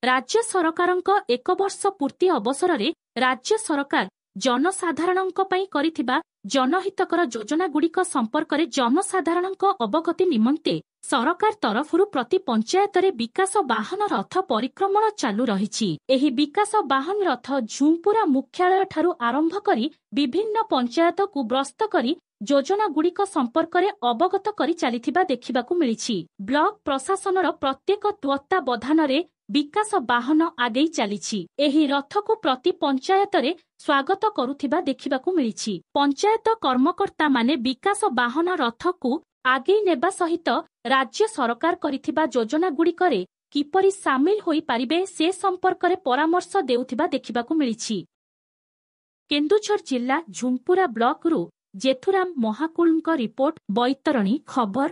राज्य सरकारଙ୍କ 1 वर्ष पूर्ति अवसर राज्य सरकार जनसाधारणଙ୍କ ପାଇଁ କରିଥିବା जनहितकर योजनाଗୁଡ଼ିକ ସମ୍ପର୍କରେ जनसाଧାरणଙ୍କ ଅବଗତି ନିମନ୍ତେ ସରକାର ତରଫରୁ ପ୍ରତି ପଞ୍ଚାୟତରେ ବିକାଶ ବାହନ ରଥ ପରିକ୍ରମଣ ଚାଲୁ ରହିଛି। ଏହି ବିକାଶ ବାହନ ରଥ ଝୁମ୍ପୁରା ମୁଖ୍ୟାଳୟ ଠାରୁ ଆରମ୍ଭ କରି ବିଭିନ୍ନ ପଞ୍ଚାୟତକୁ ଗ୍ରସ୍ତ କରି ଯୋଜନାଗୁଡ଼ିକ ସମ୍ପର୍କରେ ଅବଗତ କରି ଚାଲିଥିବା ଦେଖିବାକୁ ମିଳିଛି। ବ୍ଲକ ପ୍ରଶାସନର ପ୍ରତ୍ୟେକ ତତ୍ତ୍ୱାବଧାନରେ ବିକାଶ ବାହନ ଆଗେଇ ଚାଲିଛି। ଏହି ରଥକୁ ପ୍ରତି ପଞ୍ଚାୟତରେ ସ୍ୱାଗତ କରୁଥିବା ଦେଖିବାକୁ ମିଳିଛି। ପଞ୍ଚାୟତ କର୍ମକର୍ତ୍ତାମାନେ ବିକାଶ ବାହନ ରଥକୁ ଆଗେଇ ନେବା ସହିତ ରାଜ୍ୟ ସରକାର କରିଥିବା ଯୋଜନାଗୁଡ଼ିକରେ କିପରି ସାମିଲ ହୋଇପାରିବେ ସେ ସମ୍ପର୍କରେ ପରାମର୍ଶ ଦେଉଥିବା ଦେଖିବାକୁ ମିଳିଛି। କେନ୍ଦୁଝର ଜିଲ୍ଲା ଝୁମ୍ପୁରା ବ୍ଲକରୁ ଜେଥୁରାମ ମହାକୁଳଙ୍କ ରିପୋର୍ଟ, ବୈତରଣୀ ଖବର।